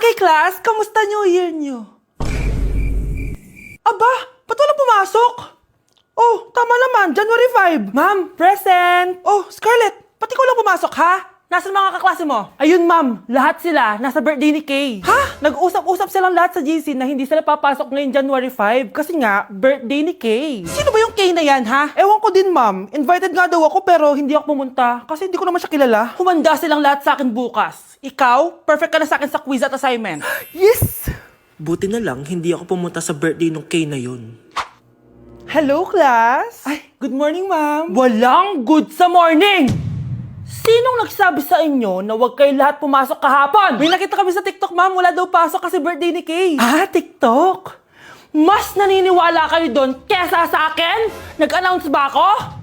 Okay, class, kamusta New Year nyo? Aba, ba't walang pumasok? Oh, tama naman, January 5. Ma'am, present! Oh, Scarlett, pati ko lang pumasok, ha? Nasaan mga kaklase mo? Ayun, ma'am. Lahat sila nasa birthday ni Kay. Ha? Nag-usap-usap silang lahat sa GC na hindi sila papasok ngayong January 5 kasi nga, birthday ni Kay. Sino ba yung Kay na yan, ha? Ewan ko din, ma'am. Invited nga daw ako pero hindi ako pumunta kasi hindi ko naman siya kilala. Humanda silang lahat sa akin bukas. Ikaw, perfect ka na sa akin sa quiz at assignment. Yes! Buti na lang, hindi ako pumunta sa birthday nung Kay na yun. Hello, class? Ay, good morning, ma'am. Walang good sa morning! Sinong nagsabi sa inyo na huwag kayo lahat pumasok kahapon? May nakita kami sa TikTok, ma'am. Wala daw pasok kasi birthday ni Kay. Ah, TikTok? Mas naniniwala kayo doon kesa sa akin? Nag-announce ba ako?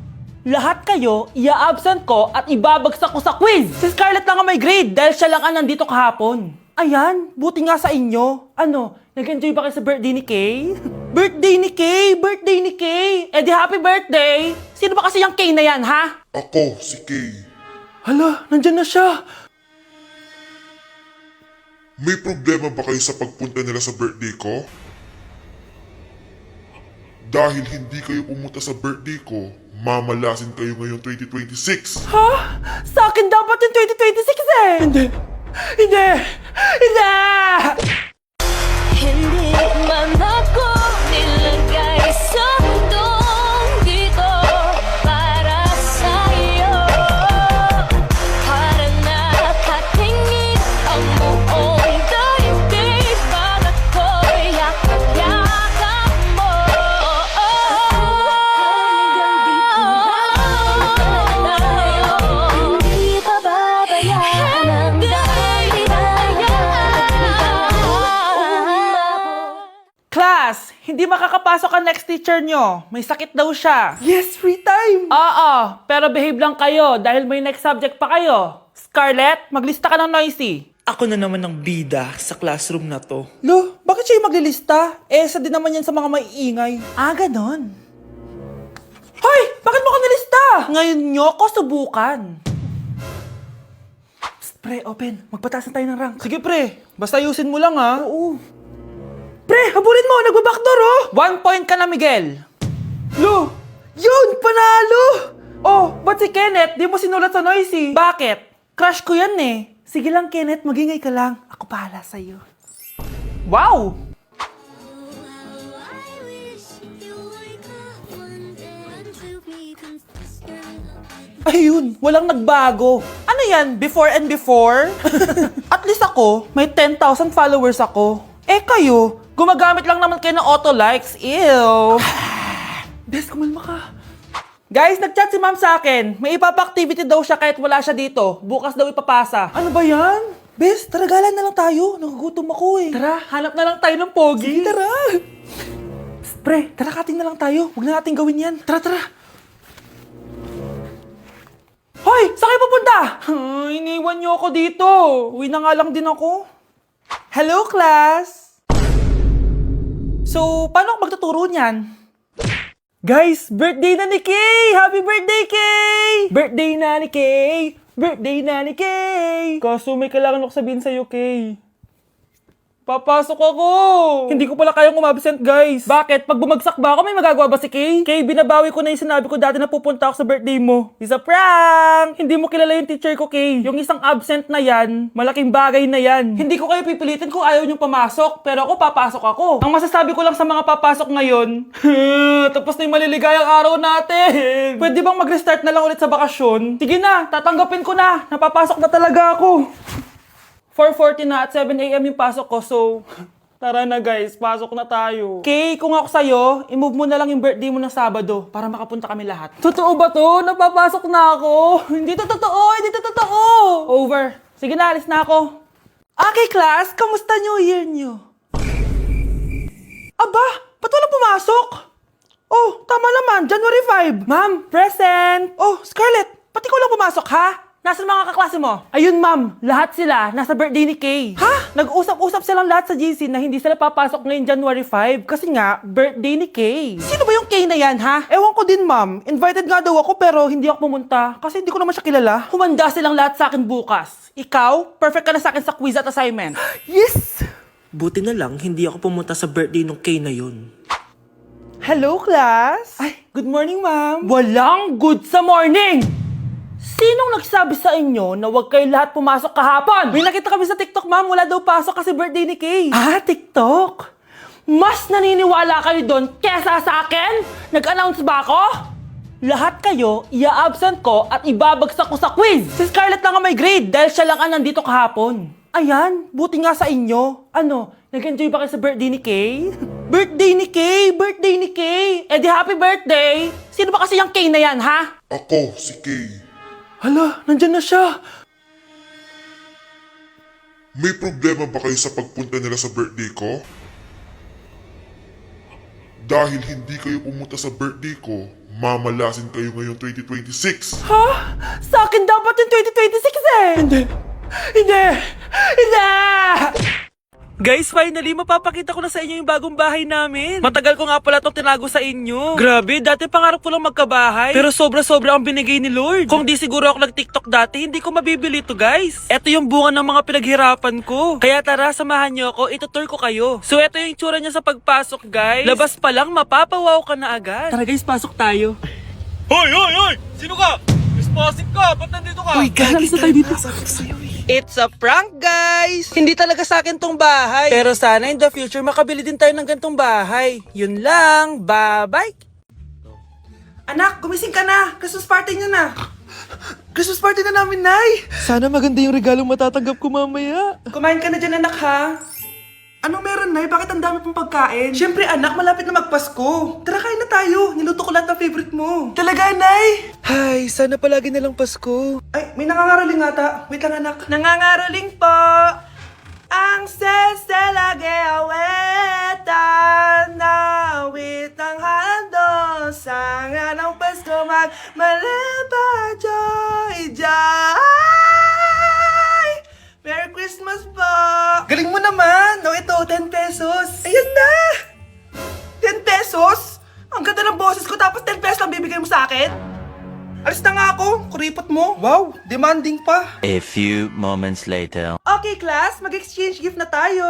Lahat kayo, ia-absent ko at ibabagsak ko sa quiz. Si Scarlett lang ang may grade dahil siya lang ang nandito kahapon. Ayan, buti nga sa inyo. Ano, nag-enjoy ba kayo sa birthday ni Kay? Birthday ni Kay! Birthday ni Kay! Eh di happy birthday! Sino ba kasi yung Kay na yan, ha? Ako, si Kay. Hala, nandyan na siya. May problema ba kayo sa pagpunta nila sa birthday ko? Dahil hindi kayo pumunta sa birthday ko, mamalasin kayo ngayong 2026. Ha? Sa akin dapat yung 2026 eh! Hindi! Hindi! Hindi! Hindi man ako nilagay sa mundong dito para sa'yo. Para nakatingin ang buong daigdig pag ako'y yakap-yakap mo. Hindi pababayaan ang Class, hindi makakapasok ang next teacher nyo. May sakit daw siya. Yes, free time! Oo, pero behave lang kayo dahil may next subject pa kayo. Scarlett, maglista ka ng noisy. Ako na naman ang bida sa classroom na to. Lo, bakit siya yung maglilista? Eh, isa din naman yan sa mga maiingay. Ah, ganon. Hoy! Bakit mo ko nilista? Ngayon nyo ko subukan. Psst, pre, open. Magpataas na tayo ng rank. Sige, pre. Basta ayusin mo lang, ha? Oo. Pre, habulin mo! Nagbabackdoor, oh! 1 point ka na, Miguel. Lo! Yun! Panalo! Oh, ba't si Kenneth? Di mo sinulat sa noisy. Bakit? Crush ko yan, eh. Sige lang, Kenneth. Magingay ka lang. Ako bahala sa'yo. Wow! Ayun, walang nagbago. Ano yan? Before and before? At least ako, may 10,000 followers ako. Eh kayo, gumagamit lang naman kayo ng auto likes. Ew. Bes, kumalma ka. Guys, nag-chat si ma'am sa akin. May ipapa-activity daw siya kahit wala siya dito. Bukas daw ipapasa. Ano ba yan? Bes, tara galan na lang tayo. Nagugutom ako eh. Tara, hanap na lang tayo ng pogi. Sige, tara. Psst, pre, tara kating na lang tayo. Huwag na natin gawin yan. Tara, tara. Hoy! Saan kayo pupunta? Iniwan niyo ako dito. Uwi na nga lang din ako. Hello, class! So, paano ako magtuturo niyan? Guys, birthday na ni Kay! Happy birthday, Kay! Birthday na ni Kay! Birthday na ni Kay! Kaso may kailangan ako sabihin sa'yo, Kay. Papasok ako! Hindi ko pala kayang umabsent, guys. Bakit? Pag bumagsak ba ako, may magagawa ba si Kay? Kay, binabawi ko na yung sinabi ko dati na pupunta ako sa birthday mo. It's a prank! Hindi mo kilala yung teacher ko, Kay. Yung isang absent na yan, malaking bagay na yan. Hindi ko kayo pipilitin kung ayaw niyong pumasok, pero ako papasok ako. Ang masasabi ko lang sa mga papasok ngayon, tapos na yung maliligayang araw natin. Pwede bang mag-restart na lang ulit sa bakasyon? Sige na, tatanggapin ko na. Napapasok na talaga ako. 4:40 na at 7 a.m. yung pasok ko, so tara na guys, pasok na tayo. Okay, kung ako sa'yo, i-move mo na lang yung birthday mo ng Sabado para makapunta kami lahat. Totoo ba to? Napapasok na ako. Hindi to totoo, hindi to totoo. Over. Sige na, alis na ako. Okay, class, kamusta New Year nyo? Aba, ba't walang pumasok? Oh, tama naman, January 5. Ma'am, present. Oh, Scarlett, pati ko lang pumasok, ha? Nasaan mga kaklase mo? Ayun, ma'am. Lahat sila nasa birthday ni Kay. Ha? Nag-usap-usap silang lahat sa GC na hindi sila papasok ngayong January 5 kasi nga, birthday ni Kay. Sino ba yung Kay na yan, ha? Ewan ko din, ma'am. Invited nga daw ako pero hindi ako pumunta kasi hindi ko naman siya kilala. Humanda silang lahat sa akin bukas. Ikaw, perfect ka na sa akin sa quiz at assignment. Yes! Buti na lang hindi ako pumunta sa birthday nung Kay na yun. Hello, class? Ay, good morning, ma'am. Walang good sa morning! Sinong nagsabi sa inyo na huwag kayo lahat pumasok kahapon? May nakita kami sa TikTok, ma'am. Wala daw pasok kasi birthday ni Kay. Ah, TikTok? Mas naniniwala kayo doon kesa sa akin? Nag-announce ba ako? Lahat kayo, ia-absent ko at ibabagsak ko sa quiz. Si Scarlett lang ang may grade dahil siya lang ang nandito kahapon. Ayan, buti nga sa inyo. Ano, nag-enjoy ba kayo sa birthday ni Kay? Birthday ni Kay! Birthday ni Kay! Eh di happy birthday! Sino ba kasi yung Kay na yan, ha? Ako, si Kay. Hala, nandyan na siya. May problema ba kayo sa pagpunta nila sa birthday ko? Dahil hindi kayo pumunta sa birthday ko, mamalasin kayo ngayong 2026. Ha? Sa akin dapat yung 2026 eh! Hindi! Hindi! Hindi! Guys, finally, mapapakita ko na sa inyo yung bagong bahay namin. Matagal ko nga pala itong tinago sa inyo. Grabe, dati pangarap ko lang magkabahay. Pero sobra-sobra ang binigay ni Lord. Kung di siguro ako nag-TikTok dati, hindi ko mabibili ito, guys. Ito yung bunga ng mga pinaghirapan ko. Kaya tara, samahan nyo ako, itutur ko kayo. So, ito yung itsura niya sa pagpasok, guys. Labas pa lang, mapapawaw ka na agad. Tara guys, pasok tayo. Hoy, hoy, hoy! Sino ka? Responsive ka! Ba't nandito ka? Uy, gagi Alis na tayo dito. It's a prank, guys! Hindi talaga sa akin tong bahay. Pero sana in the future, makabili din tayo ng gantong bahay. Yun lang. Bye-bye! Anak, gumising ka na! Christmas party niyo na! Christmas party na namin, Nay! Sana maganda yung regalong matatanggap ko mamaya. Kumain ka na dyan, anak, ha? Anong meron, Nay? Bakit ang dami pong pagkain? Siyempre, anak, malapit na magpasko. Tara, kain na tayo. Niluto ko lahat ng favorite mo. Talaga, Nay? Hay, sana palagi na lang Pasko. Ay, may nangangaraling ata. Wait lang, anak. Nangangaraling po. Ang seselage awetan na awit ng handong sa nga ng Pasko magmalaba joy joy. Merry Christmas po! Galing mo naman! No, ito, 10 pesos. Ayan na! 10 pesos? Ang ganda ng boses ko tapos 10 pesos lang bibigay mo sa akin? Alis na nga ako, kuripot mo. Wow, demanding pa. A few moments later. Okay, class, mag-exchange gift na tayo.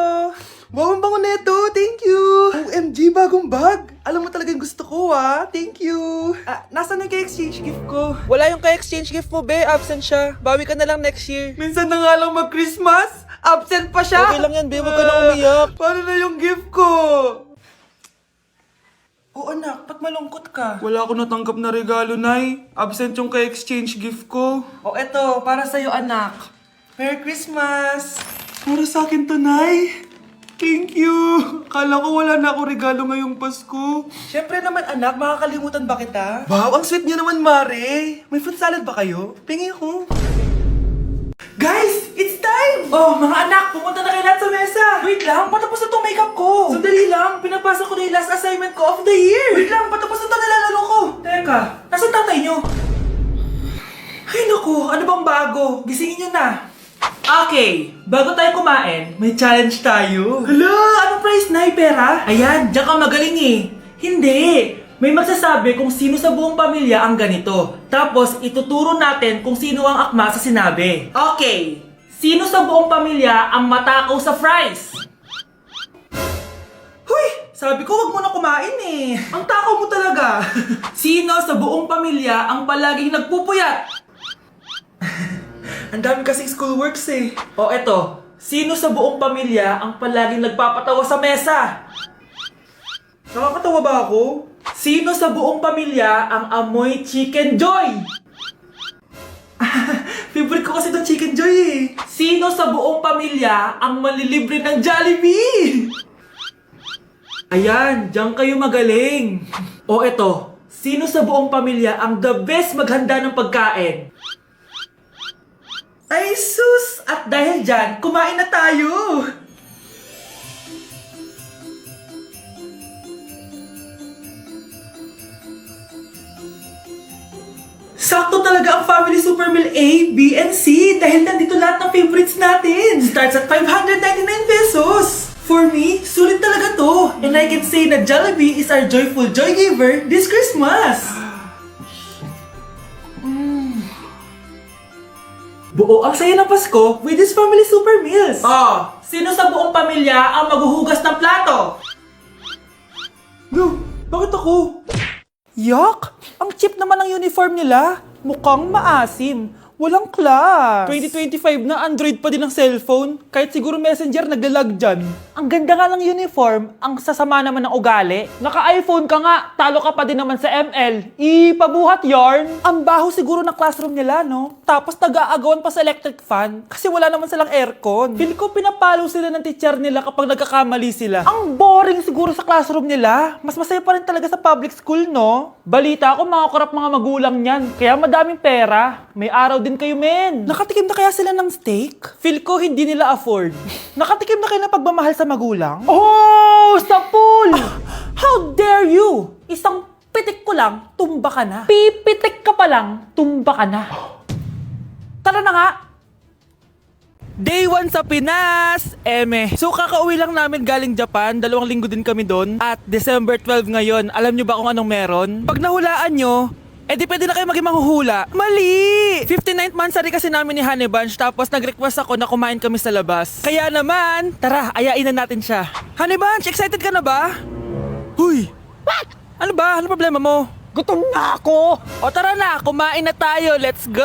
Wow, ang bango neto, thank you. OMG, bagong bag. Alam mo talaga yung gusto ko, ah. Thank you. Nasaan yung ka-exchange gift ko? Wala yung ka-exchange gift mo, be. Absent siya. Bawi ka na lang next year. Minsan na nga lang mag-Christmas. Absent pa siya. Okay lang yan, be. Huwag ka na umiyak. Paano na yung gift ko? Oh, anak, ba't malungkot ka? Wala ako natanggap na regalo, Nay. Absent yung ka-exchange gift ko. Oh, eto, para sa'yo, anak. Merry Christmas! Para sa akin to, Nay. Thank you! Kala ko wala na ako regalo ngayong Pasko. Siyempre naman, anak, makakalimutan ba kita? Wow, ang sweet niyo naman, Mare. May fruit salad ba kayo? Pingi ko. Guys, it's time! Oh, mga anak, pumunta na kayo lahat sa mesa. Wait lang, patapos na itong makeup ko. Sandali lang, pinapasa ko na yung last assignment ko of the year. Wait lang, patapos na ito nilalaro ko. Teka, nasan tatay nyo? Ay naku, ano bang bago? Gisingin nyo na. Okay, bago tayo kumain, may challenge tayo. Hala, anong prize, Nay? Pera? Ayan, diyan ka magaling eh. Hindi. May magsasabi kung sino sa buong pamilya ang ganito. Tapos, ituturo natin kung sino ang akma sa sinabi. Okay, sino sa buong pamilya ang matakaw sa fries? Huy! Sabi ko, wag mo na kumain eh. Ang takaw mo talaga. Sino sa buong pamilya ang palaging nagpupuyat? Ang dami kasing schoolworks eh. O eto, sino sa buong pamilya ang palaging nagpapatawa sa mesa? Nakakatawa ba ako? Sino sa buong pamilya ang amoy Chicken Joy? Favorite ko kasi itong Chicken Joy eh. Sino sa buong pamilya ang malilibre ng Jollibee? Ayan, diyan kayo magaling. O eto, sino sa buong pamilya ang the best maghanda ng pagkain? Ay sus! At dahil dyan, kumain na tayo! Sakto talaga ang Family Super Meal A, B, and C dahil nandito lahat ng favorites natin. Starts at 599 pesos. For me, sulit talaga to. And I can say na Jollibee is our joyful joy giver this Christmas. Buo ang saya ng Pasko with this family super meals. Oh, sino sa buong pamilya ang maghuhugas ng plato? No, bakit ako? Yak! Ang cheap naman ng uniform nila. Mukhang maasim. Walang class. 2025 na Android pa din ang cellphone. Kahit siguro Messenger naglalag dyan. Ang ganda nga ng uniform, ang sasama naman ng ugali. Naka-iPhone ka nga, talo ka pa din naman sa ML. Ipabuhat yarn. Ang baho siguro ng classroom nila, no? Tapos nag-aagawan pa sa electric fan kasi wala naman silang aircon. Feel ko pinapalo sila ng teacher nila kapag nagkakamali sila. Ang boring siguro sa classroom nila. Mas masaya pa rin talaga sa public school, no? Balita ko mga korap mga magulang niyan. Kaya madaming pera. May araw din kayo, men. Nakatikim na kaya sila ng steak? Feel ko hindi nila afford. Nakatikim na kayo ng pagmamahal sa magulang? Oh, sa pool! How dare you? Isang pitik ko lang, tumba ka na. Pipitik ka pa lang, tumba ka na. Tara na nga. Day 1 sa Pinas! So kakauwi lang namin galing Japan, 2 linggo din kami doon. At December 12 ngayon, alam nyo ba kung anong meron? Pag nahulaan nyo, di pwede na kayo maging manghuhula. Mali! 59th monthsary kasi namin ni Honey Bunch, tapos nag-request ako na kumain kami sa labas. Kaya naman, tara, ayain na natin siya. Honey Bunch, excited ka na ba? Huy! What? Ano ba? Ano problema mo? Gutom na ako! O tara na, kumain na tayo. Let's go!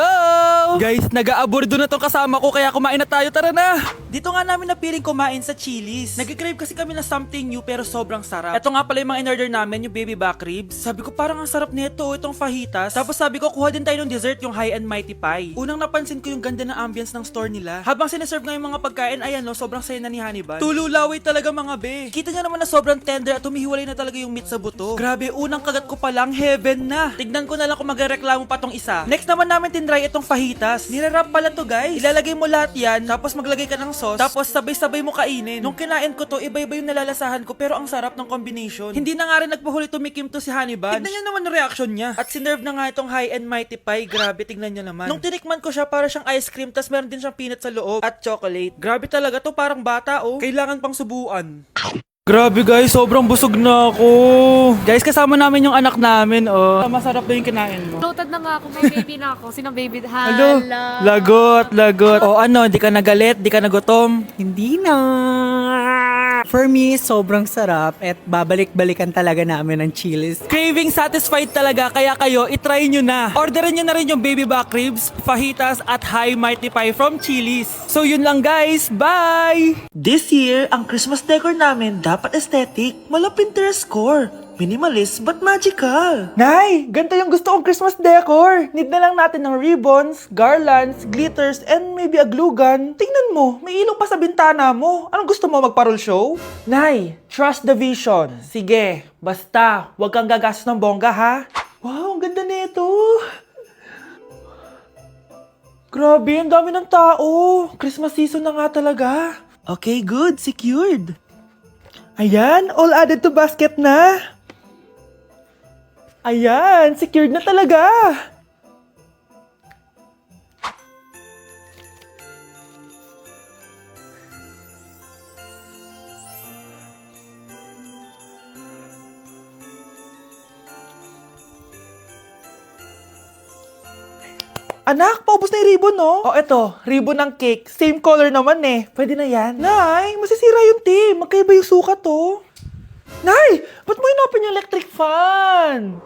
Guys, nag-aabordo na tong kasama ko kaya kumain na tayo. Tara na! Dito nga namin napiling kumain sa Chili's. Nag-crave kasi kami na something new pero sobrang sarap. Ito nga pala yung mga in-order namin, yung baby back ribs. Sabi ko parang ang sarap nito, itong fajitas. Tapos sabi ko kuha din tayo ng dessert, yung high and mighty pie. Unang napansin ko yung ganda ng ambience ng store nila. Habang sineserve nga yung mga pagkain, ayan no, sobrang saya na ni Honey Bun. Tululaway talaga mga be. Kita niya naman na sobrang tender at humihiwalay na talaga yung meat sa buto. Grabe, unang kagat ko pa lang, heaven na. Tignan ko na lang kung magreklamo pa tong isa. Next naman namin tinry itong fajitas. Nirarap pala to guys. Ilalagay mo lahat yan, tapos maglagay ka ng sauce, tapos sabay-sabay mo kainin. Nung kinain ko to, iba-iba yung nalalasahan ko pero ang sarap ng combination. Hindi na nga rin nagpahuli tumikim to si Honey Bunch. Tignan niyo naman yung reaction niya. At sinerve na nga itong high and mighty pie. Grabe, tignan niyo naman. Nung tinikman ko siya, para siyang ice cream, tas meron din siyang peanut sa loob at chocolate. Grabe talaga to, parang bata oh. Kailangan pang subuan. Grabe guys, sobrang busog na ako. Guys, kasama namin yung anak namin, oh. Masarap ba yung kinain mo? Loaded na nga ako, may baby na ako. Sinong baby? Hello? Hala. Lagot. O ano, di ka nagalit, di ka nagutom? Hindi na. For me, sobrang sarap at babalik-balikan talaga namin ng Chili's. Craving satisfied talaga, kaya kayo, itry nyo na. Orderin nyo na rin yung baby back ribs, fajitas at high mighty pie from Chili's. So yun lang guys, bye! This year, ang Christmas decor namin dapat aesthetic, mala Pinterest score. Minimalist but magical. Nay, ganito yung gusto kong Christmas decor. Need na lang natin ng ribbons, garlands, glitters, and maybe a glue gun. Tingnan mo, may ilaw pa sa bintana mo. Anong gusto mo, magparol show? Nay, trust the vision. Sige, basta, huwag kang gagastos ng bongga ha. Wow, ang ganda nito. Grabe, ang dami ng tao. Christmas season na nga talaga. Okay, good. Secured. Ayan, all added to basket na. Ayan, secured na talaga. Anak, paubos na yung ribbon, no? Oh, eto, ribbon ng cake. Same color naman eh. Pwede na yan. Nay, masisira yung team. Magkaiba yung sukat, oh. Nay, ba't mo hinapin yung electric fan?